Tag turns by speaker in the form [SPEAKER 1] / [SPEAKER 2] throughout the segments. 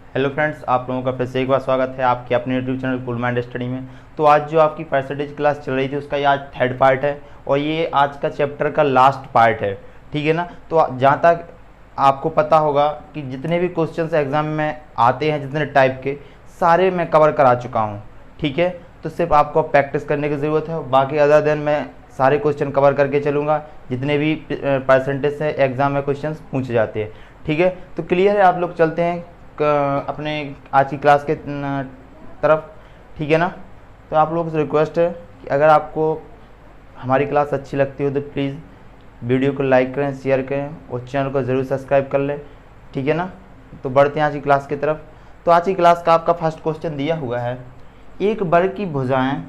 [SPEAKER 1] Hello friends, आप लोगों का फिर से एक बार स्वागत है आपके अपने YouTube channel cool mind study में। तो आज जो आपकी परसेंटेज क्लास चल रही थी उसका ये आज थर्ड पार्ट है और ये आज का चैप्टर का लास्ट पार्ट है, ठीक है ना। तो जहाँ तक आपको पता होगा कि जितने भी क्वेश्चंस एग्जाम में आते हैं, जितने टाइप के, सारे मैं कवर करा चुका हूँ, ठीक है। तो सिर्फ आपको प्रैक्टिस करने की ज़रूरत है। बाकी अदर दिन मैं सारे क्वेश्चन कवर करके चलूँगा जितने भी परसेंटेज से एग्ज़ाम में क्वेश्चन पूछे जाते हैं, ठीक है। तो क्लियर है, आप लोग चलते हैं अपने आज की क्लास के तरफ, ठीक है ना। तो आप लोगों से रिक्वेस्ट है कि अगर आपको हमारी क्लास अच्छी लगती हो तो प्लीज़ वीडियो को लाइक करें, शेयर करें और चैनल को ज़रूर सब्सक्राइब कर लें, ठीक है ना। तो बढ़ते हैं आज की क्लास की तरफ। तो आज की क्लास का आपका फर्स्ट क्वेश्चन दिया हुआ है, एक वर्ग की भुजाएं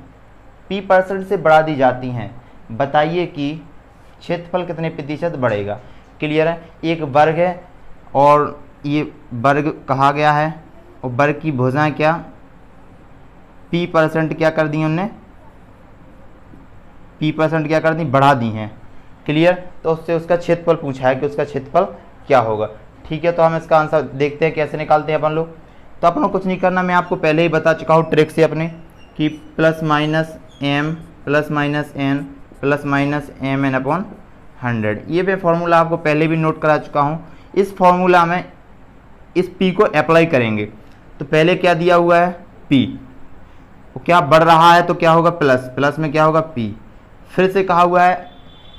[SPEAKER 1] p% से बढ़ा दी जाती हैं, बताइए कि क्षेत्रफल कितने प्रतिशत बढ़ेगा। क्लियर है, एक वर्ग है और ये वर्ग कहा गया है और वर्ग की भुजाएं क्या p% क्या कर दी उनने, p% क्या कर दी, बढ़ा दी हैं। क्लियर, तो उससे उसका क्षेत्रफल पूछा है कि उसका क्षेत्रफल क्या होगा, ठीक है। तो हम इसका आंसर देखते हैं कैसे निकालते हैं अपन लोग। तो अपन लोग कुछ नहीं करना, मैं आपको पहले ही बता चुका हूँ ट्रिक से अपने कि plus minus m plus minus n plus minus mn/100, ये मैं फार्मूला आपको पहले भी नोट करा चुका हूँ। इस फार्मूला में इस p को अप्लाई करेंगे तो पहले क्या दिया हुआ है p, वो क्या बढ़ रहा है तो क्या होगा प्लस, प्लस में क्या होगा p। फिर से कहा हुआ है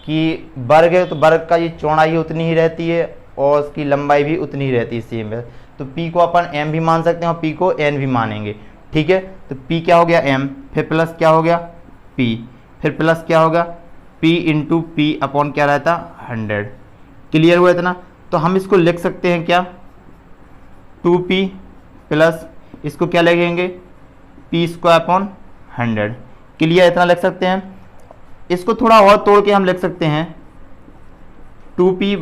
[SPEAKER 1] कि वर्ग है तो वर्ग का ये चौड़ाई उतनी ही रहती है और उसकी लंबाई भी उतनी ही रहती है, सेम है। तो p को अपन m भी मान सकते हैं और p को n भी मानेंगे, ठीक है। तो p क्या हो गया m, फिर प्लस क्या हो गया p, फिर प्लस क्या होगा p इंटू p अपॉन क्या रहता 100। क्लियर हुआ इतना। तो हम इसको लिख सकते हैं क्या 2p प्लस इसको क्या लिखेंगे p² अपॉन 100। क्लियर, इतना लिख सकते हैं। इसको थोड़ा और तोड़ के हम लिख सकते हैं 2p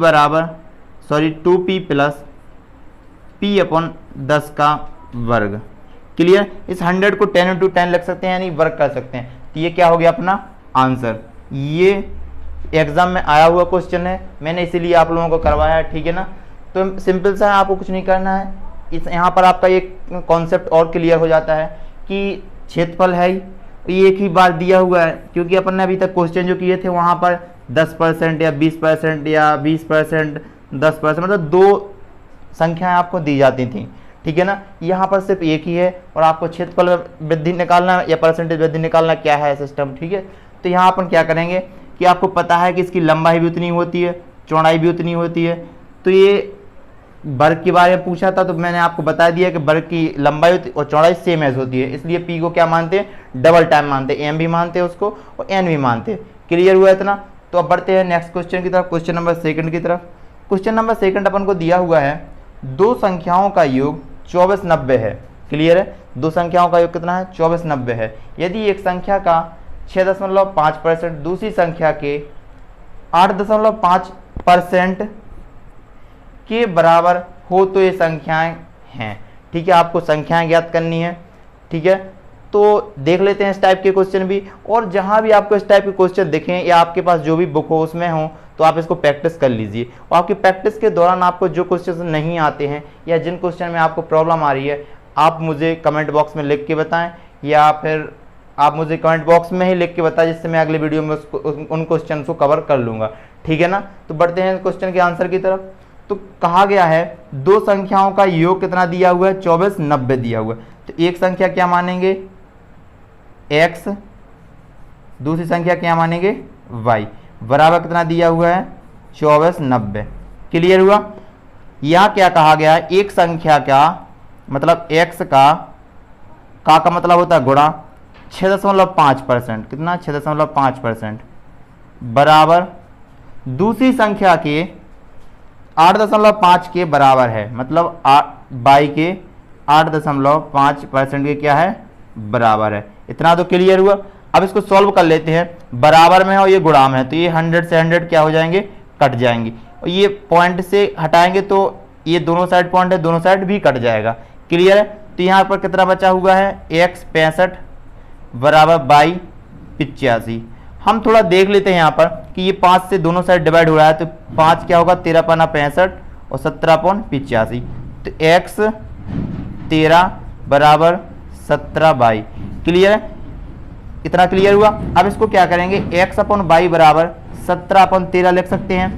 [SPEAKER 1] प्लस p अपॉन 10 का वर्ग। क्लियर, इस 100 को 10 इंटू 10 लिख सकते हैं, यानी वर्ग कर सकते हैं। तो ये क्या हो गया अपना आंसर। ये एग्जाम में आया हुआ क्वेश्चन है, मैंने इसीलिए आप लोगों को करवाया है, ठीक है ना। तो सिंपल सा है, आपको कुछ नहीं करना है। इस यहाँ पर आपका एक कॉन्सेप्ट और क्लियर हो जाता है कि क्षेत्रफल है ही एक ही बार दिया हुआ है, क्योंकि अपन ने अभी तक क्वेश्चन जो किए थे वहाँ पर 10% या 20% या 20%, 10%, मतलब दो संख्याएं आपको दी जाती थी, ठीक है ना। यहाँ पर सिर्फ एक ही है और आपको क्षेत्रफल वृद्धि निकालना या परसेंटेज वृद्धि निकालना क्या है सिस्टम, ठीक है। तो यहाँ अपन क्या करेंगे कि आपको पता है कि इसकी लंबाई भी उतनी होती है, चौड़ाई भी उतनी होती है। तो ये वर्ग के बारे में पूछा था तो मैंने आपको बता दिया कि वर्ग की लंबाई और चौड़ाई सेम एज होती है, इसलिए p को क्या मानते हैं, डबल टाइम मानते हैं, m भी मानते हैं उसको और n भी मानते हैं। क्लियर हुआ इतना। तो अब बढ़ते हैं नेक्स्ट क्वेश्चन की तरफ, क्वेश्चन नंबर सेकंड की तरफ। क्वेश्चन नंबर सेकंड अपन को दिया हुआ है, दो संख्याओं का योग 2490 है। क्लियर है, दो संख्याओं का योग कितना है 2490 है। यदि एक संख्या का 6.5% दूसरी संख्या के 8.5% के बराबर हो तो ये संख्याएं हैं, ठीक है। आपको संख्याएं ज्ञात करनी है, ठीक है। तो देख लेते हैं इस टाइप के क्वेश्चन भी, और जहां भी आपको इस टाइप के क्वेश्चन दिखें या आपके पास जो भी बुक हो उसमें हो तो आप इसको प्रैक्टिस कर लीजिए। और आपकी प्रैक्टिस के दौरान आपको जो क्वेश्चन नहीं आते हैं या जिन क्वेश्चन में आपको प्रॉब्लम आ रही है, आप मुझे कमेंट बॉक्स में लिख के बताएं या फिर आप मुझे कमेंट बॉक्स में ही लिख के बताएं, जिससे मैं अगले वीडियो में उन क्वेश्चन को कवर कर लूँगा, ठीक है ना। तो बढ़ते हैं क्वेश्चन के आंसर की तरफ। तो कहा गया है दो संख्याओं का योग कितना दिया हुआ है 2490 दिया हुआ है। तो एक संख्या क्या मानेंगे x, दूसरी संख्या क्या मानेंगे y, बराबर कितना दिया हुआ है 2490। क्लियर हुआ। यहाँ क्या कहा गया है, एक संख्या का मतलब x का मतलब होता है गुणा 6.5%, कितना 6.5% बराबर दूसरी संख्या के 8.5 के बराबर है, मतलब y के 8.5% के क्या है बराबर है। इतना तो क्लियर हुआ। अब इसको सॉल्व कर लेते हैं, बराबर में है और ये गुणा में है तो ये 100 से 100 क्या हो जाएंगे, कट जाएंगे, और ये पॉइंट से हटाएंगे तो ये दोनों साइड पॉइंट है, दोनों साइड भी कट जाएगा। क्लियर है। तो यहाँ पर कितना बचा हुआ है x 65 बराबर y 85। हम थोड़ा देख लेते हैं यहाँ पर कि ये 5 से दोनों साइड डिवाइड हो रहा है, तो 5 क्या होगा 13 पन्ना 65 और 17 पौन 85। तो x 13 बराबर 17 बाई। क्लियर है, इतना क्लियर हुआ। अब इसको क्या करेंगे, x अपन बाई बराबर 17 अपन 13 लिख सकते हैं,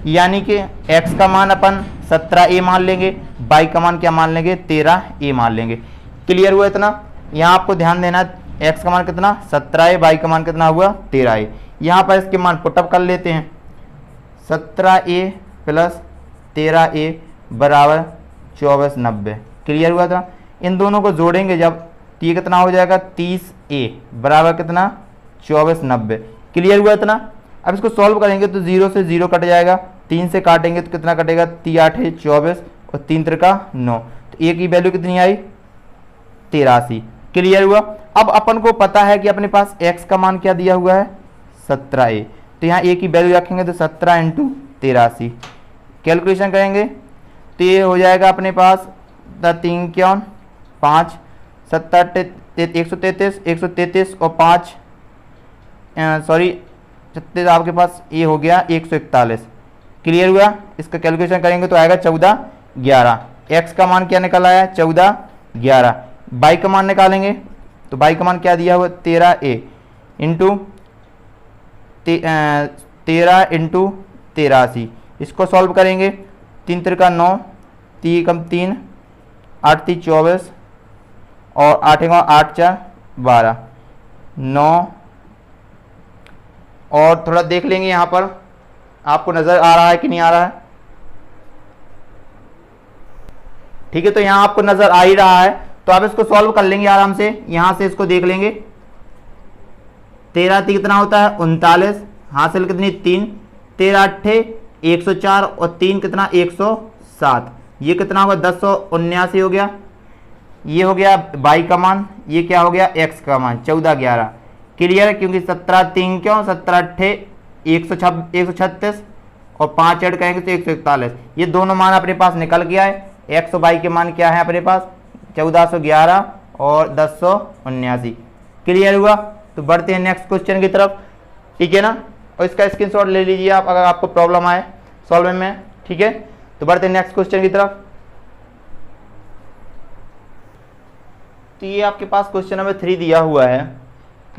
[SPEAKER 1] यानी कि x का मान अपन 17a मान लेंगे, बाई का मान क्या मान लेंगे, 13a मान लेंगे। क्लियर हुआ इतना। यहाँ आपको ध्यान देना, x का मान कितना 17a, बाई का मान कितना हुआ 13a। यहाँ पर इसके मान पुटअप कर लेते हैं, 17a प्लस 13a बराबर 2490। क्लियर हुआ था। इन दोनों को जोड़ेंगे जब तो ये कितना हो जाएगा 30a बराबर कितना 2490। क्लियर हुआ इतना। अब इसको सॉल्व करेंगे तो 0 से 0 कट जाएगा, 3 से काटेंगे तो कितना कटेगा, 3 8 24 और 3 3 9, तो a की वैल्यू कितनी आई 83। क्लियर हुआ। अब अपन को पता है कि अपने पास x का मान क्या दिया हुआ है 17a, तो यहाँ a की वैल्यू रखेंगे तो 17 इंटू 83 कैलकुलेशन करेंगे तो ये हो जाएगा अपने पास 3 क्या 5 7 133 और 5 सॉरी 36 आपके पास ये हो गया 141। क्लियर हुआ। इसका कैलकुलेशन करेंगे तो आएगा 14 11। x का मान क्या निकल आया 14 11। बाई का मान निकालेंगे तो बाई का मान क्या दिया हुआ 13a इंटू 13 इंटू 83। इसको सॉल्व करेंगे 3 3 9 3 कम 3 8 3 24 और 8 8 4 12 9 और थोड़ा देख लेंगे यहाँ पर आपको नज़र आ रहा है कि नहीं आ रहा है। ठीक है, तो यहाँ आपको नज़र आ ही रहा है, तो आप इसको सॉल्व कर लेंगे आराम से। यहाँ से इसको देख लेंगे 13 कितना होता है 39, हासिल कितनी 3, 13 8 104 और 3 कितना 107, ये कितना होगा 1079 हो गया। ये हो गया बाई का मान, ये क्या हो गया x का मान 14 11। क्लियर है, क्योंकि 17 3 क्यों 17 8 136 और 5 ऐड करेंगे तो 141। ये दोनों मान अपने पास निकल गया है। x और बाई के मान क्या है अपने पास 1411 और 1079। क्लियर हुआ। तो बढ़ते हैं नेक्स्ट क्वेश्चन की तरफ, ठीक है ना, और इसका स्क्रीनशॉट ले लीजिए आप अगर आपको प्रॉब्लम आए सॉल्व में। ठीक है, तो बढ़ते हैं नेक्स्ट क्वेश्चन की तरफ। तो ये आपके पास क्वेश्चन नंबर 3 दिया हुआ है,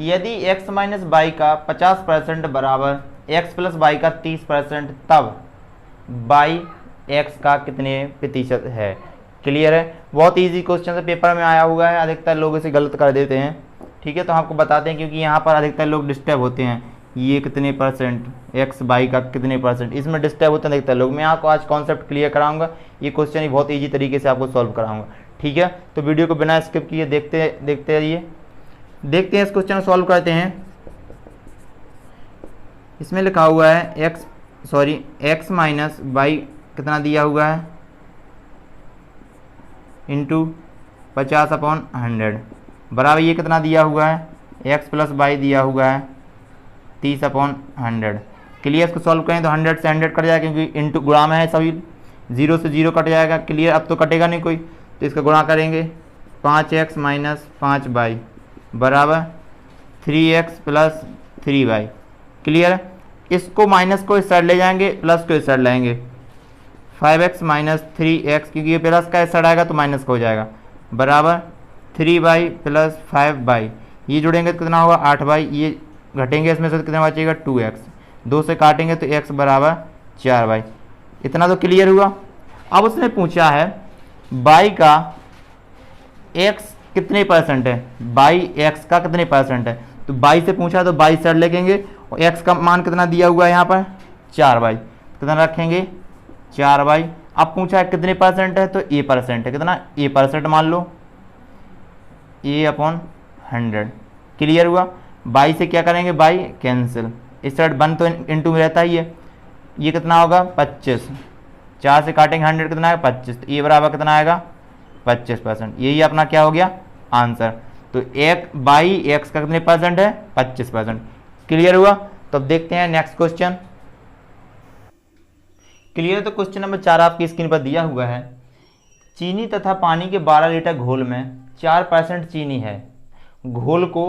[SPEAKER 1] यदि x माइनस बाई का 50% बराबर x प्लस बाई का 30%, तब बाई x का कितने प्रतिशत है। क्लियर है, बहुत इजी क्वेश्चन है, पेपर में आया हुआ है, अधिकतर लोग इसे गलत कर देते हैं। ठीक है, तो हम आपको बताते हैं क्योंकि यहाँ पर अधिकतर लोग डिस्टर्ब होते हैं, ये कितने परसेंट x बाई का कितने परसेंट, इसमें डिस्टर्ब होते हैं अधिकतर लोग। मैं आपको आज कॉन्सेप्ट क्लियर कराऊंगा, ये क्वेश्चन ही बहुत ईजी तरीके से आपको सॉल्व कराऊंगा। ठीक है, तो वीडियो को बिना स्किप किए देखते रहिए। देखते हैं इस क्वेश्चन को सॉल्व करते हैं। इसमें लिखा हुआ है x माइनस बाई कितना दिया हुआ है इंटू 50/100 बराबर ये कितना दिया हुआ है x प्लस बाई दिया हुआ है 30/100। क्लियर, इसको सॉल्व करें तो 100 से 100 कट जाएगा क्योंकि इंटू गुणा में है, सभी 0 से 0 कट जाएगा। क्लियर, अब तो कटेगा नहीं कोई, तो इसका गुणा करेंगे 5x माइनस 5 बाई बराबर 3x प्लस 3 बाई। क्लियर, इसको माइनस को इस साइड ले जाएंगे, प्लस को इस साइड लाएंगे, 5x माइनस 3x, क्योंकि ये प्लस का इस साइड आएगा तो माइनस का हो जाएगा, बराबर 3 बाई प्लस 5 बाई। ये जुड़ेंगे तो कितना होगा 8 बाई, ये घटेंगे इसमें से तो कितना बचेगा 2x, 2 से काटेंगे तो x बराबर 4 बाई। इतना तो क्लियर हुआ। अब उसने पूछा है बाई का x कितने परसेंट है, बाई x का कितने परसेंट है, तो बाई से पूछा तो बाई साइड लेंगे और x का मान कितना दिया हुआ है यहाँ पर 4 बाई, कितना रखेंगे 4 बाई। अब पूछा है कितने परसेंट है, तो a परसेंट है, कितना a परसेंट मान लो a/100। क्लियर हुआ। बाई से क्या करेंगे, बाई कैंसिल, इस साइड 1 तो इंटू में रहता ही है, ये कितना होगा 25, 4 से काटेंगे 100 कितना आएगा 25, तो ये बराबर कितना आएगा 25%। यही अपना क्या हो गया आंसर। तो एक बाई एक्स का कितने परसेंट है 25%। क्लियर हुआ। तो अब देखते हैं नेक्स्ट क्वेश्चन। क्लियर, तो क्वेश्चन नंबर 4 आपकी स्क्रीन पर दिया हुआ है, चीनी तथा पानी के 12 लीटर घोल में 4% चीनी है, घोल को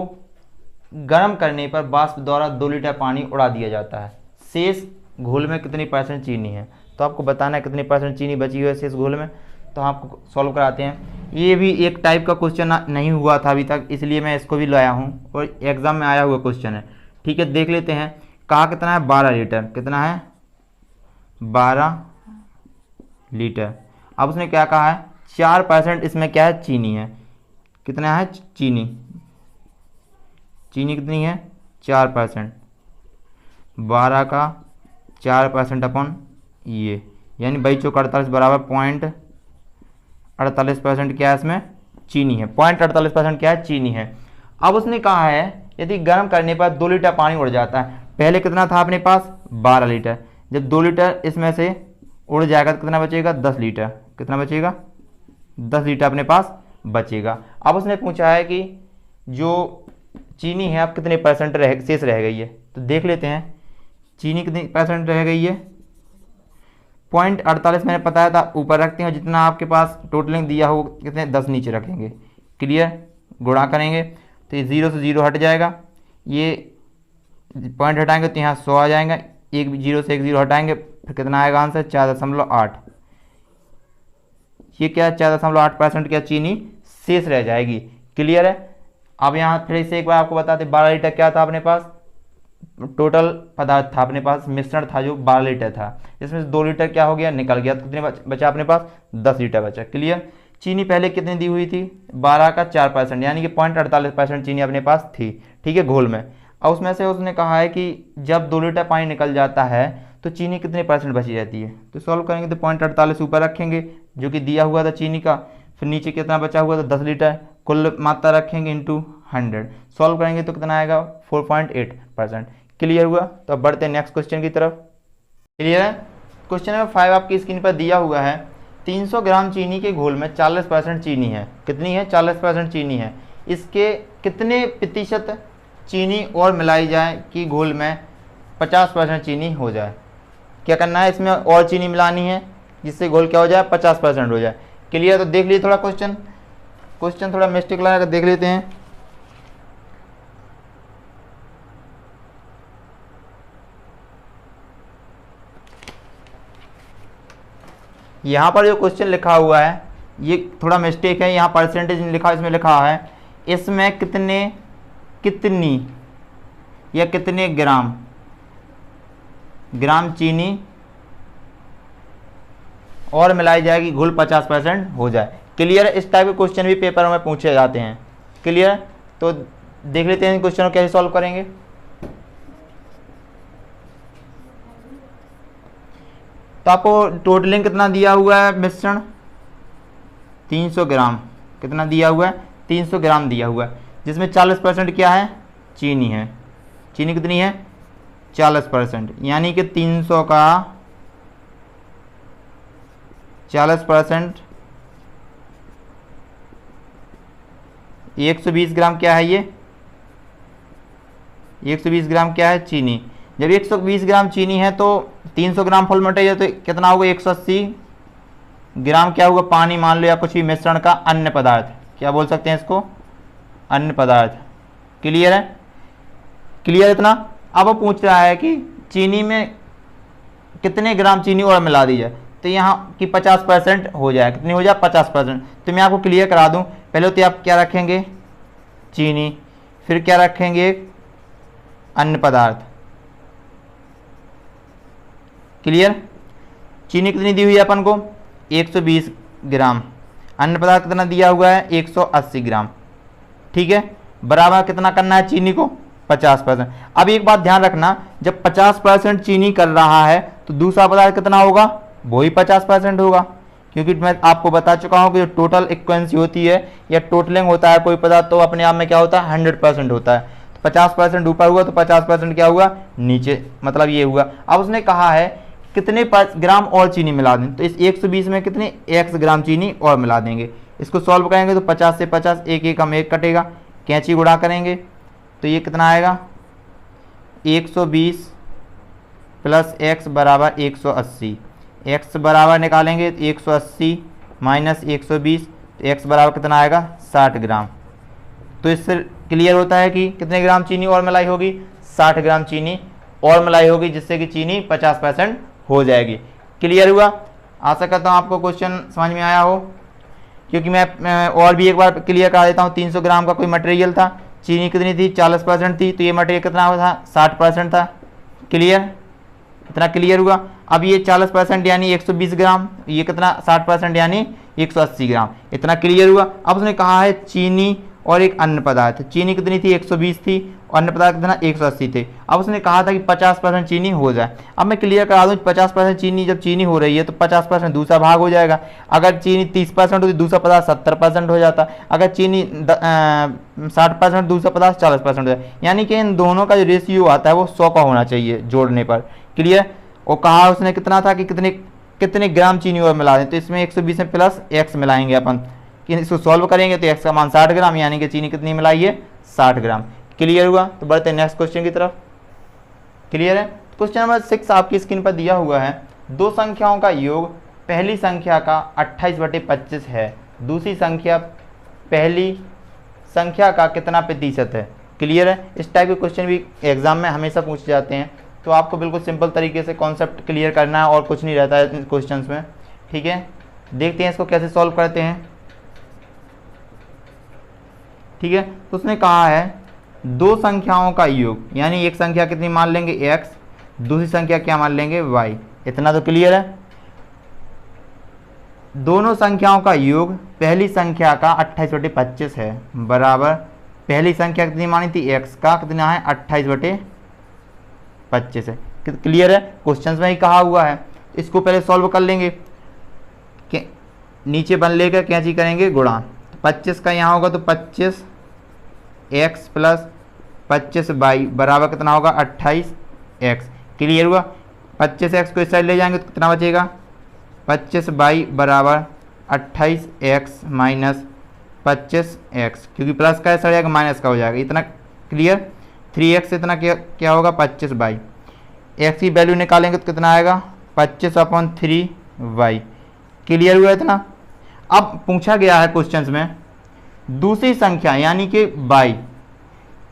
[SPEAKER 1] गर्म करने पर वाष्प द्वारा 2 लीटर पानी उड़ा दिया जाता है, शेष घोल में कितनी % चीनी है। तो आपको बताना है कितनी % चीनी बची हुई है शेष घोल में। तो आपको सॉल्व कराते हैं। ये भी एक टाइप का क्वेश्चन नहीं हुआ था अभी तक, इसलिए मैं इसको भी लाया हूँ और एग्ज़ाम में आया हुआ क्वेश्चन है। ठीक है, देख लेते हैं। कहा कितना है 12 लीटर, कितना है 12 लीटर। अब उसने क्या कहा है 4% इसमें क्या है चीनी है। कितना है चीनी, चीनी कितनी है 4%, 12 का 4% अपन ये, यानी 2248 बराबर 0.48% क्या है इसमें चीनी है। 0.48% क्या है चीनी है। अब उसने कहा है यदि गर्म करने पर 2 लीटर पानी उड़ जाता है। पहले कितना था अपने पास 12 लीटर, जब 2 लीटर इसमें से उड़ जाएगा तो कितना बचेगा 10 लीटर। कितना बचेगा 10 लीटर अपने पास बचेगा। अब उसने पूछा है कि जो चीनी है अब कितने परसेंट शेष रह गई है, तो देख लेते हैं चीनी कितनी परसेंट रह गई है। 0.48 मैंने बताया था ऊपर रखते हैं, जितना आपके पास टोटलिंग दिया हो कितने 10 नीचे रखेंगे। क्लियर, गुणा करेंगे तो ये 0 से 0 हट जाएगा, ये पॉइंट हटाएंगे तो यहाँ 100 आ जाएगा, एक 0 से एक 0 हटाएंगे फिर कितना आएगा आंसर 4.8। ये क्या 4.8% क्या चीनी शेष रह जाएगी। क्लियर है। अब यहाँ फिर से एक बार आपको बताते 12 लीटर क्या था अपने पास, टोटल पदार्थ था अपने पास, मिश्रण था जो 12 लीटर था, जिसमें से 2 लीटर क्या हो गया निकल गया, तो कितने बचा अपने पास 10 लीटर बचा। क्लियर। चीनी पहले कितनी दी हुई थी 12 का 4%, यानी कि 0.48% चीनी अपने पास थी। ठीक है घोल में। और उसमें से उसने कहा है कि जब 2 लीटर पानी निकल जाता है तो चीनी कितने % बची रहती है। तो सॉल्व करेंगे तो 0.48 ऊपर रखेंगे जो कि दिया हुआ था चीनी का, फिर नीचे कितना बचा हुआ था 10 लीटर, कुल मात्रा रखेंगे इंटू 100, सॉल्व करेंगे तो कितना आएगा 4.8%। क्लियर हुआ। तो अब बढ़ते हैं नेक्स्ट क्वेश्चन की तरफ। क्लियर है। क्वेश्चन नंबर 5 आपकी स्क्रीन पर दिया हुआ है 300 ग्राम चीनी के घोल में 40% चीनी है। कितनी है 40% चीनी है। इसके कितने प्रतिशत चीनी और मिलाई जाए कि घोल में 50% चीनी हो जाए। क्या करना है इसमें और चीनी मिलानी है जिससे घोल क्या हो जाए 50% हो जाए। क्लियर। तो देख लीजिए थोड़ा क्वेश्चन थोड़ा मिस्टेक लगा देख लेते हैं। यहाँ पर जो क्वेश्चन लिखा हुआ है ये थोड़ा मिस्टेक है, यहाँ परसेंटेज नहीं लिखा, इसमें लिखा है इसमें कितनी या कितने ग्राम चीनी और मिलाई जाएगी घोल 50% हो जाए। क्लियर है। इस टाइप के क्वेश्चन भी पेपर में पूछे जाते हैं। क्लियर। तो देख लेते हैं क्वेश्चन को कैसे सॉल्व करेंगे। तो आपको टोटलिंग कितना दिया हुआ है मिश्रण 300 ग्राम, कितना दिया हुआ है 300 ग्राम दिया हुआ है, जिसमें 40% क्या है चीनी है। चीनी कितनी है 40%, यानी कि 300 का 40% 120 ग्राम क्या है, ये 120 ग्राम क्या है चीनी। जब 120 ग्राम चीनी है तो 300 ग्राम फुल मटेरियल तो कितना होगा 180 ग्राम क्या होगा पानी मान लो या कुछ भी मिश्रण का अन्य पदार्थ, क्या बोल सकते हैं इसको अन्य पदार्थ। क्लियर है। क्लियर इतना। अब वो पूछ रहा है कि चीनी में कितने ग्राम चीनी और मिला दी जाए, तो यहाँ की 50% हो जाए, कितनी हो जाए 50%। तो मैं आपको क्लियर करा दूं, पहले तो आप क्या रखेंगे चीनी, फिर क्या रखेंगे अन्य पदार्थ। क्लियर। चीनी कितनी दी हुई है अपन को 120 ग्राम, अन्य पदार्थ कितना दिया हुआ है 180 ग्राम। ठीक है। बराबर कितना करना है चीनी को 50%। अब एक बात ध्यान रखना, जब 50% चीनी कर रहा है तो दूसरा पदार्थ कितना होगा वही 50% होगा, क्योंकि मैं आपको बता चुका हूं कि जो टोटल इक्वेंसी होती है या टोटलिंग होता है कोई पदार्थ तो अपने आप में क्या होता है 100% होता है। तो 50% ऊपर हुआ तो 50% क्या हुआ नीचे, मतलब ये हुआ। अब उसने कहा है कितने ग्राम और चीनी मिला दें, तो इस 120 में कितने x ग्राम चीनी और मिला देंगे। इसको सॉल्व करेंगे तो 50 से 50 एक हम एक कटेगा, कैंची गुणा करेंगे तो ये कितना आएगा 120 प्लस x बराबर 180, x बराबर निकालेंगे तो 180 माइनस 120 तो x बराबर कितना आएगा 60 ग्राम। तो इससे क्लियर होता है कि कितने ग्राम चीनी और मिलाई होगी 60 ग्राम चीनी और मिलाई होगी, जिससे कि चीनी 50% हो जाएगी। क्लियर हुआ। आशा करता हूँ आपको क्वेश्चन समझ में आया हो, क्योंकि मैं और भी एक बार क्लियर करा देता हूँ। 300 ग्राम का कोई मटेरियल था, चीनी कितनी थी 40% थी, तो ये मटेरियल कितना था 60% था। क्लियर, इतना क्लियर हुआ। अब ये 40% यानी 120 ग्राम, ये कितना 60% यानी 180 ग्राम, इतना क्लियर हुआ। अब उसने कहा है चीनी और एक अन्य पदार्थ, चीनी कितनी थी 120 थी, अन्य पदार्थ कितना 180 थे। अब उसने कहा था कि 50% चीनी हो जाए। अब मैं क्लियर करा दूँ, 50% चीनी जब चीनी हो रही है तो 50% दूसरा भाग हो जाएगा। अगर चीनी 30% होती दूसरा पदार्थ 70% हो जाता, अगर चीनी 60% दूसरा पदार्थ 40% हो जाए, यानी कि इन दोनों का जो रेशियो आता है वो 100 का होना चाहिए जोड़ने पर। क्लियर। और कहा उसने कितना था कि कितने ग्राम चीनी और मिला दें, तो इसमें 120 में प्लस x मिलाएंगे अपन, कि इसको सॉल्व करेंगे तो x का मान 60 ग्राम, यानी कि चीनी कितनी मिलाई है 60 ग्राम। क्लियर हुआ। तो बढ़ते हैं नेक्स्ट क्वेश्चन की तरफ। क्लियर है। क्वेश्चन नंबर 6 आपकी स्क्रीन पर दिया हुआ है, दो संख्याओं का योग पहली संख्या का 28/25 है, दूसरी संख्या पहली संख्या का कितना प्रतिशत है। क्लियर है। इस टाइप के क्वेश्चन भी एग्जाम में हमेशा पूछे जाते हैं, तो आपको बिल्कुल सिंपल तरीके से कॉन्सेप्ट क्लियर करना है और कुछ नहीं रहता है इन क्वेश्चंस में। ठीक है, देखते हैं इसको कैसे सॉल्व करते हैं। ठीक है, तो उसने कहा है दो संख्याओं का योग, यानी एक संख्या कितनी मान लेंगे x, दूसरी संख्या क्या मान लेंगे y। इतना तो क्लियर है। दोनों संख्याओं का योग पहली संख्या का 28/25 है, बराबर पहली संख्या कितनी मानी थी x का कितना है 28/25 है। क्लियर है। क्वेश्चंस में ही कहा हुआ है। इसको पहले सॉल्व कर लेंगे कि नीचे बन लेकर कैंची करेंगे गुणा, 25 का यहाँ होगा तो 25x प्लस 25y बराबर कितना होगा 28x। क्लियर हुआ। 25x को इस साइड ले जाएंगे तो कितना बचेगा 25y बराबर 28x माइनस 25x, क्योंकि प्लस का इस जाएगा माइनस का हो जाएगा। इतना क्लियर। 3x इतना क्या होगा 25y, x की वैल्यू निकालेंगे तो कितना आएगा 25/3y। क्लियर हुआ इतना। अब पूछा गया है क्वेश्चंस में दूसरी संख्या यानी कि y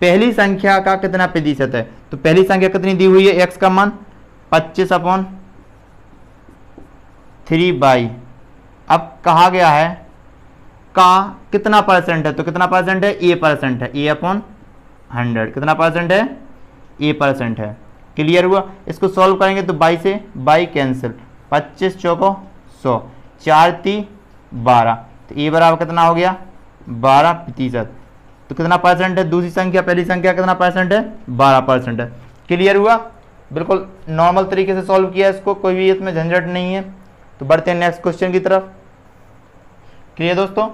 [SPEAKER 1] पहली संख्या का कितना प्रतिशत है, तो पहली संख्या कितनी दी हुई है x का मान 25/3y। अब कहा गया है का कितना परसेंट है, तो कितना परसेंट है a% है, a/100 कितना परसेंट है a% है। क्लियर हुआ। इसको सॉल्व करेंगे तो y से y कैंसिल, 25 चौको 100, 4 × 12, तो a बराबर कितना हो गया 12%। तो कितना परसेंट है दूसरी संख्या पहली संख्या कितना परसेंट है 12% है। क्लियर हुआ। बिल्कुल नॉर्मल तरीके से सॉल्व किया इसको, कोई भी इसमें झंझट नहीं है। तो बढ़ते हैं नेक्स्ट क्वेश्चन की तरफ। क्लियर दोस्तों।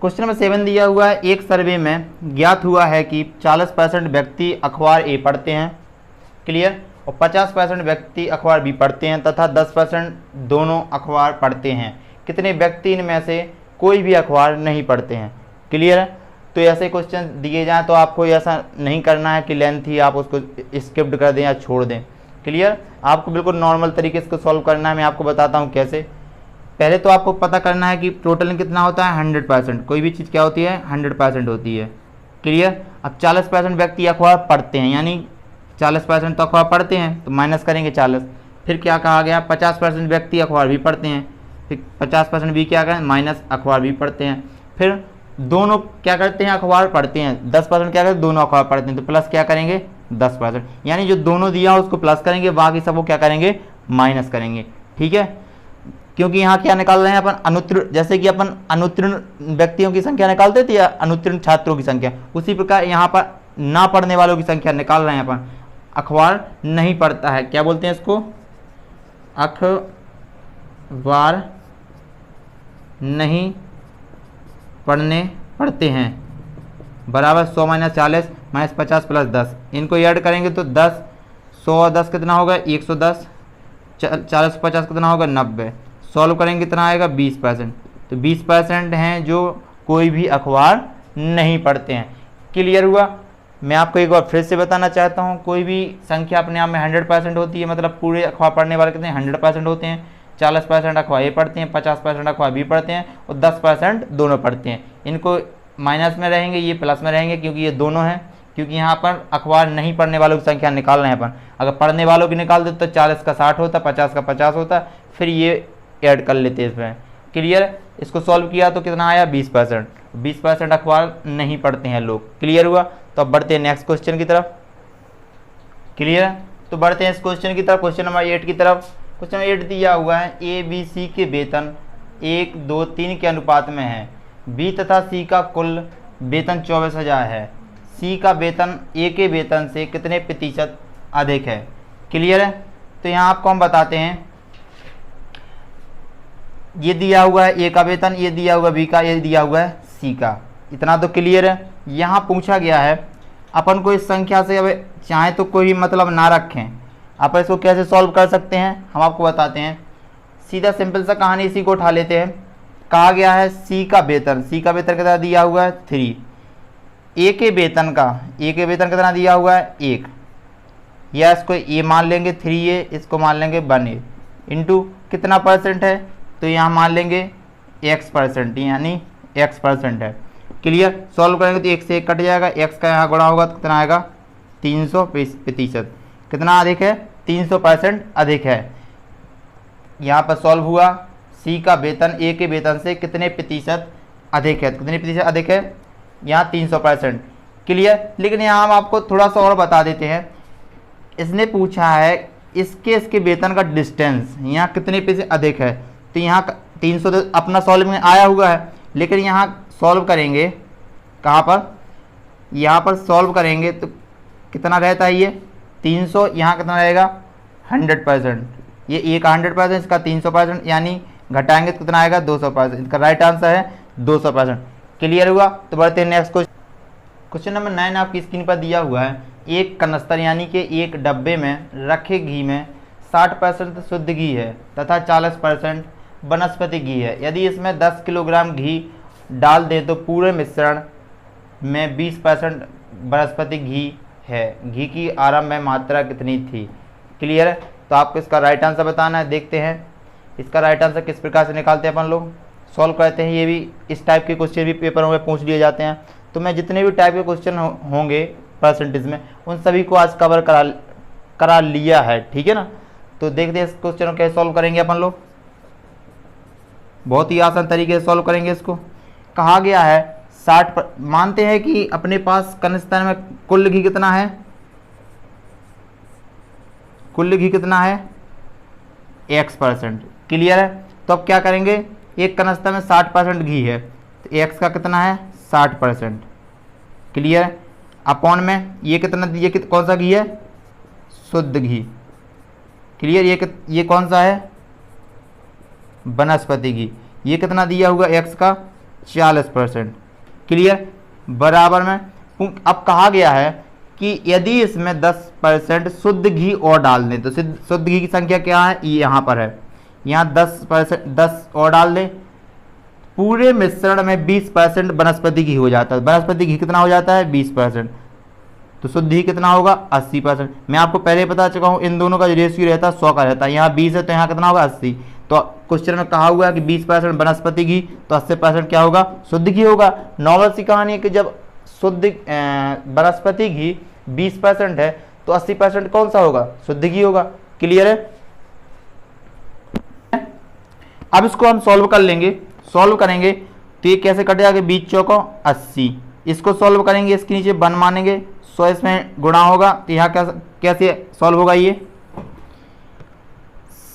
[SPEAKER 1] क्वेश्चन नंबर 7 दिया हुआ है, एक सर्वे में ज्ञात हुआ है कि 40% व्यक्ति अखबार ए पढ़ते हैं। क्लियर। और 50% व्यक्ति अखबार बी पढ़ते हैं तथा 10% दोनों अखबार पढ़ते हैं। कितने व्यक्ति इनमें से कोई भी अखबार नहीं पढ़ते हैं। क्लियर है। तो ऐसे क्वेश्चन दिए जाएं तो आपको ऐसा नहीं करना है कि लेंथ ही आप उसको स्किप्ड कर दें या छोड़ दें। क्लियर। आपको बिल्कुल नॉर्मल तरीके से सॉल्व करना है। मैं आपको बताता हूँ कैसे। पहले तो आपको पता करना है कि टोटल कितना होता है 100%। कोई भी चीज़ क्या होती है 100% होती है। क्लियर। अब 40% व्यक्ति अखबार पढ़ते हैं, यानी 40% तो अखबार पढ़ते हैं, तो माइनस करेंगे 40। फिर क्या कहा गया 50% व्यक्ति अखबार भी पढ़ते हैं, फिर 50% भी क्या करें माइनस अखबार भी पढ़ते हैं। फिर दोनों क्या करते हैं अखबार पढ़ते हैं, 10% क्या करते हैं दोनों अखबार पढ़ते हैं, तो प्लस क्या करेंगे 10%, यानी जो दोनों दिया हो उसको प्लस करेंगे, बाकी सबको क्या करेंगे माइनस करेंगे। ठीक है। क्योंकि यहाँ क्या निकाल रहे हैं अपन अनुत्तीर्ण, जैसे कि अपन अनुत्तीर्ण व्यक्तियों की संख्या निकालते थे या अनुत्तीर्ण छात्रों की संख्या, उसी प्रकार यहाँ पर ना पढ़ने वालों की संख्या निकाल रहे हैं अपन। अखबार नहीं पढ़ता है, क्या बोलते हैं इसको अखबार नहीं पढ़ते हैं बराबर 100 - 40 - 50 + 10। इनको ऐड करेंगे तो 10 100 और 10 कितना होगा 110, 40 50 कितना होगा 90। सॉल्व करेंगे कितना आएगा 20%। तो 20% हैं जो कोई भी अखबार नहीं पढ़ते हैं। क्लियर हुआ। मैं आपको एक बार फिर से बताना चाहता हूँ, कोई भी संख्या अपने आप में 100% होती है, मतलब पूरे अखबार पढ़ने वाले कितने 100% होते हैं। 40% अखबार ए पढ़ते हैं, 50% अखबार बी पढ़ते हैं और 10% दोनों पढ़ते हैं। इनको माइनस में रहेंगे, ये प्लस में रहेंगे क्योंकि ये दोनों हैं, क्योंकि यहाँ पर अखबार नहीं पढ़ने वालों की संख्या निकाल रहे हैं अपन। अगर पढ़ने वालों की निकाल दे तो 40 का 60 होता, 50 का 50 होता, फिर ये ऐड कर लेते हैं इसमें। क्लियर, इसको सॉल्व किया तो कितना आया 20%। 20% अखबार नहीं पढ़ते हैं लोग। क्लियर हुआ। तो अब बढ़ते हैं नेक्स्ट क्वेश्चन की तरफ। क्लियर, तो बढ़ते हैं इस क्वेश्चन की तरफ, क्वेश्चन नंबर 8 की तरफ। क्वेश्चन 8 दिया हुआ है ए बी सी के वेतन 1, 2, 3 के अनुपात में है। बी तथा सी का कुल वेतन 24,000 है। सी का वेतन ए के वेतन से कितने प्रतिशत अधिक है। क्लियर है। तो यहाँ आपको हम बताते हैं, ये दिया हुआ है ए का वेतन, ये दिया हुआ बी का, ये दिया हुआ है सी का। इतना तो क्लियर है। यहाँ पूछा गया है अपन को इस संख्या से, अब चाहे तो कोई मतलब ना रखें, आप इसको कैसे सॉल्व कर सकते हैं हम आपको बताते हैं। सीधा सिंपल सा कहानी इसी को उठा लेते हैं। कहा गया है सी का वेतन कितना दिया हुआ है 3। ए के वेतन कितना दिया हुआ है 1, या इसको ए मान लेंगे 3A, इसको मान लेंगे 1A, इंटू कितना परसेंट है, तो यहाँ मान लेंगे x%, यानी x% है। क्लियर, सॉल्व करेंगे तो 1 से 1 कट जाएगा, x का यहाँ गुणा होगा तो कितना आएगा 300%। कितना अधिक है 300% अधिक है। यहाँ पर सॉल्व हुआ, सी का वेतन ए के वेतन से कितने प्रतिशत अधिक है, कितने प्रतिशत अधिक है, यहाँ 300%। क्लियर, लेकिन यहाँ हम आपको थोड़ा सा और बता देते हैं। इसने पूछा है इसके वेतन का डिस्टेंस यहाँ कितने प्रतिशत अधिक है, तो यहाँ 300 तो अपना सॉल्व में आया हुआ है, लेकिन यहाँ सॉल्व करेंगे कहाँ पर, यहाँ पर सॉल्व करेंगे तो कितना रहता है ये 300, यहाँ कितना रहेगा 100%। ये ए का 100%, इसका 300%, यानी घटाएंगे तो कितना आएगा 200%। इसका राइट आंसर है 200%। क्लियर हुआ। तो बढ़ते हैं नेक्स्ट क्वेश्चन। क्वेश्चन नंबर 9 आपकी स्क्रीन पर दिया हुआ है। एक कनस्तर यानी कि एक डब्बे में रखे घी में 60% शुद्ध घी है तथा 40% वनस्पति घी है। यदि इसमें 10 किलोग्राम घी डाल दें तो पूरे मिश्रण में 20% वनस्पति घी है। घी की आरंभ में मात्रा कितनी थी। क्लियर है। तो आपको इसका राइट आंसर बताना है। देखते हैं इसका राइट आंसर किस प्रकार से निकालते हैं अपन लोग, सॉल्व करते हैं। ये भी इस टाइप के क्वेश्चन भी पेपरों में पूछ लिए जाते हैं। तो मैं जितने भी टाइप के क्वेश्चन होंगे परसेंटेज में, उन सभी को आज कवर करा लिया है। ठीक है ना। तो देखते हैं इस क्वेश्चन को कैसे सॉल्व करेंगे अपन लोग। बहुत ही आसान तरीके से सॉल्व करेंगे इसको। कहा गया है 60 मानते हैं कि अपने पास कनिस्तर में कुल घी कितना है, कुल घी कितना है x%। क्लियर है। तो अब क्या करेंगे, एक कनिस्तर में 60% घी है तो x का कितना है 60%। क्लियर है। अपॉन में ये कितना, ये कौन सा घी है, शुद्ध घी। क्लियर, ये कौन सा है, वनस्पति घी। ये कितना दिया हुआ x का 40%। क्लियर, बराबर में। अब कहा गया है कि यदि इसमें 10% शुद्ध घी और डाल दें तो शुद्ध घी की संख्या क्या है, ये यहाँ पर है, यहाँ 10 और डाल दें, पूरे मिश्रण में 20% वनस्पति घी हो जाता है। वनस्पति घी कितना हो जाता है 20%, तो शुद्ध घी कितना होगा 80%। मैं आपको पहले ही बता चुका हूँ इन दोनों का जो रेशियो रहता है 100 का रहता है। यहाँ 20 है तो यहाँ कितना होगा 80। तो क्वेश्चन में कहा हुआ है कि 20% वनस्पति घी तो 80% क्या होगा, शुद्ध घी होगा। नॉर्मल सी कहानी है कि जब शुद्ध वनस्पति घी 20% है तो 80% कौन सा होगा, शुद्ध घी होगा। क्लियर है। अब इसको हम सॉल्व कर लेंगे। सॉल्व करेंगे तो ये कैसे कट जाएगा, 20 चौको 80। इसको सॉल्व करेंगे, इसके नीचे 1 मानेंगे, 100 इसमें गुणा होगा तो यहाँ कैसे सॉल्व होगा, ये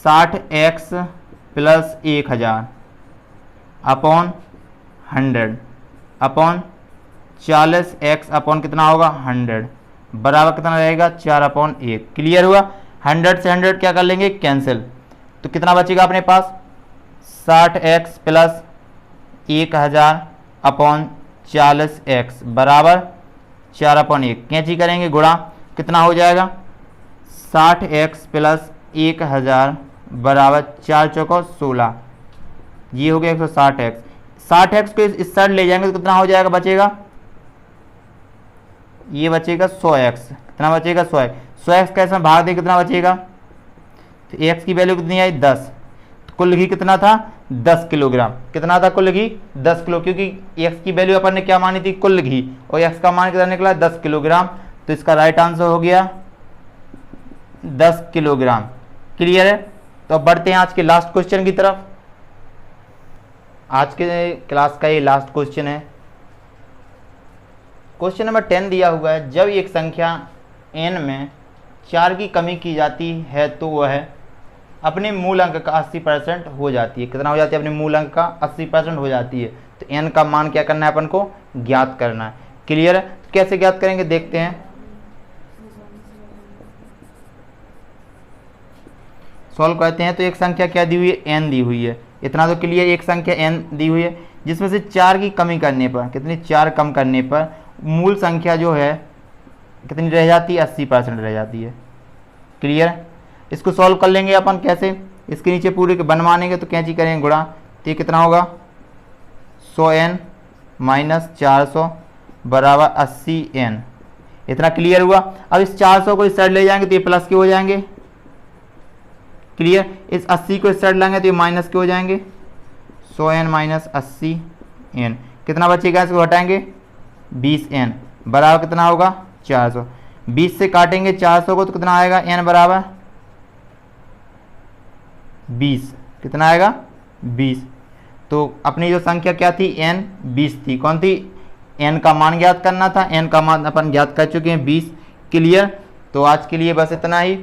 [SPEAKER 1] 60x plus 1000 upon 100 upon 40x upon कितना होगा 100 बराबर कितना रहेगा 4/1। क्लियर हुआ। 100 से 100 क्या कर लेंगे, कैंसिल। तो कितना बचेगा अपने पास 60x प्लस 1000 अपॉन 40x बराबर 4/1। कैंची करेंगे गुणा, कितना हो जाएगा 60x प्लस 1000 बराबर 4 चौको 16। ये हो गया 160x। 60x को इस साइड ले जाएंगे तो कितना हो जाएगा, बचेगा ये बचेगा 100x। कितना बचेगा 100x। 100x का इसमें भाग दे कितना बचेगा, तो x की वैल्यू कितनी आई 10। तो कुल घी कितना था 10 किलोग्राम। कितना था कुल घी 10 किलो, क्योंकि x की वैल्यू अपन ने क्या मानी थी कुल घी, और x का मान कितना निकला 10 किलोग्राम। तो इसका राइट आंसर हो गया 10 किलोग्राम। क्लियर है। तो अब बढ़ते हैं आज के लास्ट क्वेश्चन की तरफ। आज के क्लास का ये लास्ट क्वेश्चन है। क्वेश्चन नंबर 10 दिया हुआ है, जब एक संख्या n में 4 की कमी की जाती है तो वह अपने मूल अंक का 80% हो जाती है। कितना हो जाती है? अपने मूल अंक का 80% हो जाती है। तो n का मान क्या करना है? अपन को ज्ञात करना है। क्लियर है? कैसे ज्ञात करेंगे देखते हैं। सॉल्व करते हैं। तो एक संख्या क्या दी हुई है? n दी हुई है। इतना तो क्लियर, एक संख्या n दी हुई है जिसमें से 4 की कमी करने पर, कितनी? 4 कम करने पर मूल संख्या जो है कितनी रह जाती है? 80% रह जाती है। क्लियर? इसको सॉल्व कर लेंगे अपन कैसे? इसके नीचे पूरे के बनवानेंगे तो कैंची करेंगे गुणा, तो ये कितना होगा? 100n माइनस 400 बराबर 80n। इतना क्लियर हुआ। अब इस 400 को इस साइड ले जाएंगे तो ये प्लस के हो जाएंगे। क्लियर? इस 80 को इस साइड लाएंगे तो ये माइनस के हो जाएंगे। 100n माइनस 80n कितना बचेगा? इसको हटाएंगे 20n बराबर कितना होगा? 400। 20 से काटेंगे 400 को तो कितना आएगा? n बराबर 20। कितना आएगा? 20। तो अपनी जो संख्या क्या थी? n 20 थी। कौन थी? n का मान ज्ञात करना था। n का मान अपन ज्ञात कर चुके हैं 20। क्लियर? तो आज के लिए बस इतना ही।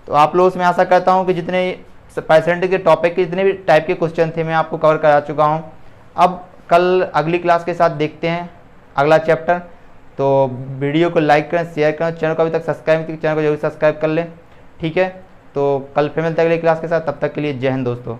[SPEAKER 1] तो आप लोगों से मैं आशा करता हूँ कि जितने परसेंटेज के टॉपिक के जितने भी टाइप के क्वेश्चन थे मैं आपको कवर करा चुका हूँ। अब कल अगली क्लास के साथ देखते हैं अगला चैप्टर। तो वीडियो को लाइक करें, शेयर करें, चैनल को अभी तक सब्सक्राइब नहीं किया चैनल को जरूर सब्सक्राइब कर लें। ठीक है? तो कल फिर मिलते हैं अगली क्लास के साथ। तब तक के लिए जय हिंद दोस्तों।